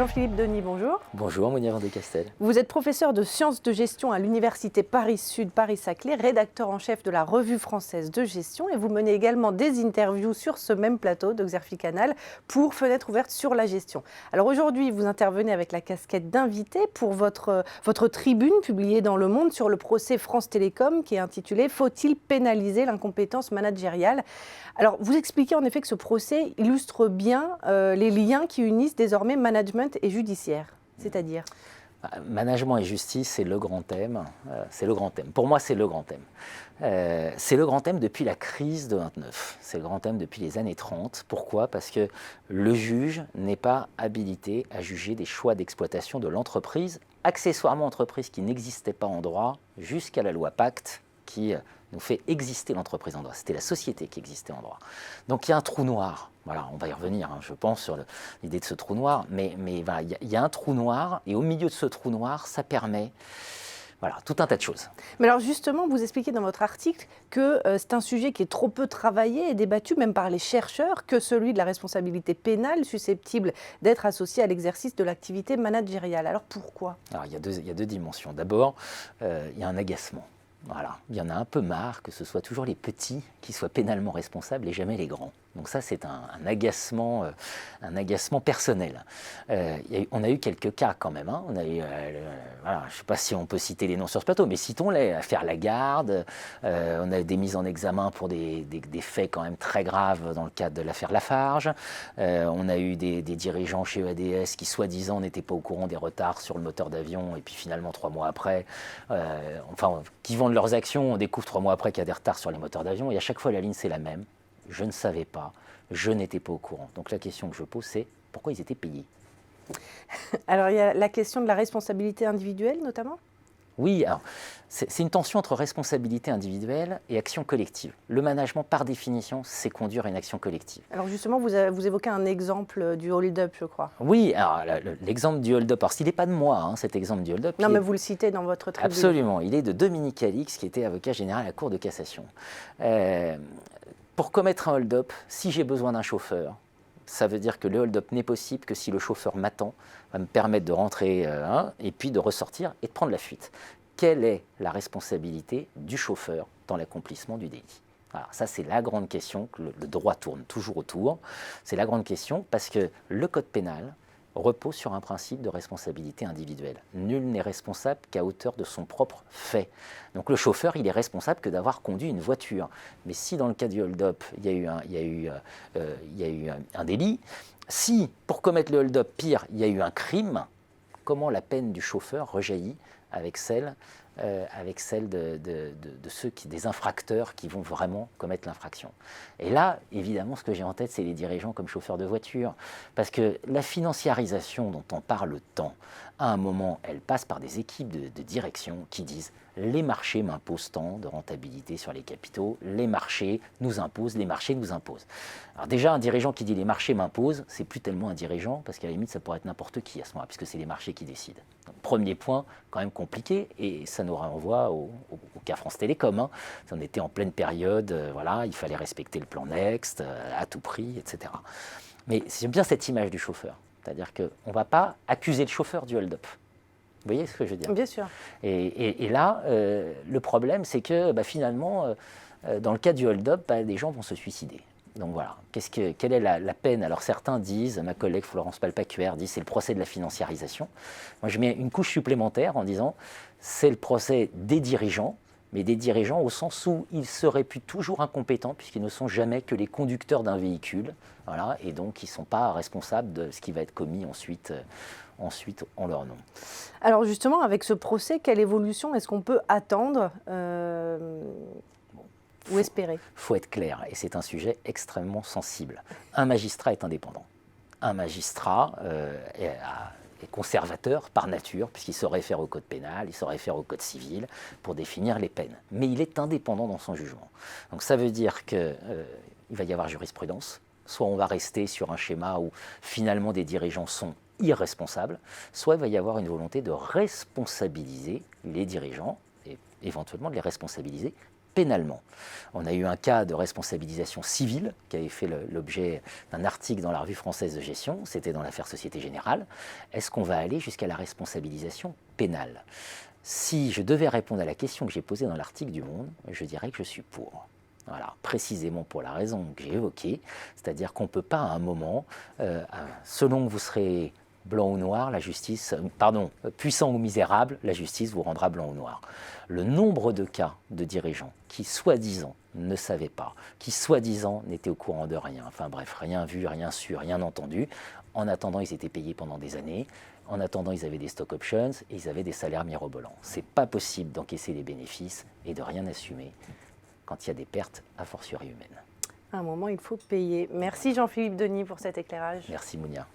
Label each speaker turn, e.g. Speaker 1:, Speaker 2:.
Speaker 1: Jean-Philippe Denis, bonjour.
Speaker 2: Bonjour Monia Vendée-Castel.
Speaker 1: Vous êtes professeur de sciences de gestion à l'Université Paris-Sud, Paris-Saclay, rédacteur en chef de la Revue française de gestion et vous menez également des interviews sur ce même plateau de Xerfi Canal pour Fenêtre ouverte sur la gestion. Alors aujourd'hui, vous intervenez avec la casquette d'invité pour votre tribune publiée dans Le Monde sur le procès France Télécom qui est intitulé « Faut-il pénaliser l'incompétence managériale ?» Alors, vous expliquez en effet que ce procès illustre bien les liens qui unissent désormais management et judiciaire, c'est-à-dire
Speaker 2: Management et justice, c'est le grand thème. Pour moi, c'est le grand thème. C'est le grand thème depuis la crise de 29. C'est le grand thème depuis les années 30. Pourquoi ? Parce que le juge n'est pas habilité à juger des choix d'exploitation de l'entreprise, accessoirement entreprise qui n'existait pas en droit jusqu'à la loi Pacte, qui nous fait exister l'entreprise en droit. C'était la société qui existait en droit. Donc il y a un trou noir. Voilà, on va y revenir, je pense, sur l'idée de ce trou noir. Mais voilà, il y a un trou noir, et au milieu de ce trou noir, ça permet tout un tas de choses.
Speaker 1: Mais alors justement, vous expliquez dans votre article que c'est un sujet qui est trop peu travaillé et débattu, même par les chercheurs, que celui de la responsabilité pénale susceptible d'être associée à l'exercice de l'activité managériale. Alors pourquoi ?
Speaker 2: Alors il y a deux dimensions. D'abord, il y a un agacement. Voilà. Il y en a un peu marre que ce soit toujours les petits qui soient pénalement responsables et jamais les grands. Donc ça, c'est un agacement personnel. On a eu quelques cas quand même. On a eu, je ne sais pas si on peut citer les noms sur ce plateau, mais citons-les. L'affaire Lagarde, on a eu des mises en examen pour des faits quand même très graves dans le cadre de l'affaire Lafarge. On a eu des dirigeants chez EADS qui, soi-disant, n'étaient pas au courant des retards sur le moteur d'avion, et puis finalement, 3 mois après, qui vendent leurs actions, on découvre 3 mois après qu'il y a des retards sur les moteurs d'avion, et à chaque fois, la ligne, c'est la même. Je ne savais pas, je n'étais pas au courant. Donc la question que je pose, c'est pourquoi ils étaient payés ?
Speaker 1: Alors il y a la question de la responsabilité individuelle notamment ?
Speaker 2: Oui, alors c'est une tension entre responsabilité individuelle et action collective. Le management, par définition, c'est conduire une action collective.
Speaker 1: Alors justement, vous évoquez un exemple du hold-up, je crois.
Speaker 2: Oui, alors l'exemple du hold-up, alors s'il n'est pas de moi, cet exemple du hold-up.
Speaker 1: Non, mais vous le citez dans votre tribune.
Speaker 2: Absolument, il est de Dominique Alix, qui était avocat général à la Cour de cassation. Pour commettre un hold-up, si j'ai besoin d'un chauffeur, ça veut dire que le hold-up n'est possible que si le chauffeur m'attend, va me permettre de rentrer et puis de ressortir et de prendre la fuite. Quelle est la responsabilité du chauffeur dans l'accomplissement du délit ? Alors ça, c'est la grande question, que le droit tourne toujours autour. C'est la grande question parce que le code pénal repose sur un principe de responsabilité individuelle. Nul n'est responsable qu'à hauteur de son propre fait. Donc le chauffeur, il est responsable que d'avoir conduit une voiture. Mais si dans le cas du hold-up, il y a eu un délit, si pour commettre le hold-up, pire, il y a eu un crime, comment la peine du chauffeur rejaillit avec celle des infracteurs qui vont vraiment commettre l'infraction. Et là, évidemment, ce que j'ai en tête, c'est les dirigeants comme chauffeurs de voiture. Parce que la financiarisation dont on parle tant, à un moment, elle passe par des équipes de direction qui disent « les marchés m'imposent tant de rentabilité sur les capitaux, les marchés nous imposent, les marchés nous imposent ». Alors déjà, un dirigeant qui dit « les marchés m'imposent », c'est plus tellement un dirigeant, parce qu'à la limite, ça pourrait être n'importe qui à ce moment-là, puisque c'est les marchés qui décident. Donc, premier point, quand même compliqué, et ça nous renvoie au cas France Télécom. On était en pleine période, il fallait respecter le plan Next à tout prix, etc. Mais j'aime bien cette image du chauffeur. C'est-à-dire qu'on ne va pas accuser le chauffeur du hold-up. Vous voyez ce que je veux dire ?
Speaker 1: Bien sûr.
Speaker 2: Et là, le problème, c'est que finalement, dans le cas du hold-up, des gens vont se suicider. Donc voilà, quelle est la peine ? Alors certains disent, ma collègue Florence Palpacuère dit c'est le procès de la financiarisation. Moi je mets une couche supplémentaire en disant c'est le procès des dirigeants, mais des dirigeants au sens où ils se réputent toujours incompétents puisqu'ils ne sont jamais que les conducteurs d'un véhicule, et donc ils ne sont pas responsables de ce qui va être commis ensuite en leur nom.
Speaker 1: Alors justement, avec ce procès, quelle évolution est-ce qu'on peut attendre ou espérer ?
Speaker 2: Il faut être clair, et c'est un sujet extrêmement sensible. Un magistrat est indépendant. Un magistrat est conservateur par nature, puisqu'il se réfère au code pénal, il se réfère au code civil pour définir les peines. Mais il est indépendant dans son jugement. Donc ça veut dire qu'il va y avoir jurisprudence. Soit on va rester sur un schéma où finalement des dirigeants sont irresponsables, soit il va y avoir une volonté de responsabiliser les dirigeants et éventuellement de les responsabiliser pénalement. On a eu un cas de responsabilisation civile qui avait fait l'objet d'un article dans la Revue française de gestion, c'était dans l'affaire Société Générale. Est-ce qu'on va aller jusqu'à la responsabilisation pénale? Si je devais répondre à la question que j'ai posée dans l'article du Monde, je dirais que je suis pour. Voilà, précisément pour la raison que j'ai évoquée, c'est-à-dire qu'on ne peut pas à un moment, selon que vous serez blanc ou noir, la justice, puissant ou misérable, la justice vous rendra blanc ou noir. Le nombre de cas de dirigeants qui, soi-disant, ne savaient pas, qui, soi-disant, n'étaient au courant de rien, enfin bref, rien vu, rien su, rien entendu, en attendant, ils étaient payés pendant des années, en attendant, ils avaient des stock options et ils avaient des salaires mirobolants. C'est pas possible d'encaisser les bénéfices et de rien assumer quand il y a des pertes a fortiori humaines.
Speaker 1: À un moment, il faut payer. Merci Jean-Philippe Denis pour cet éclairage.
Speaker 2: Merci Mounia.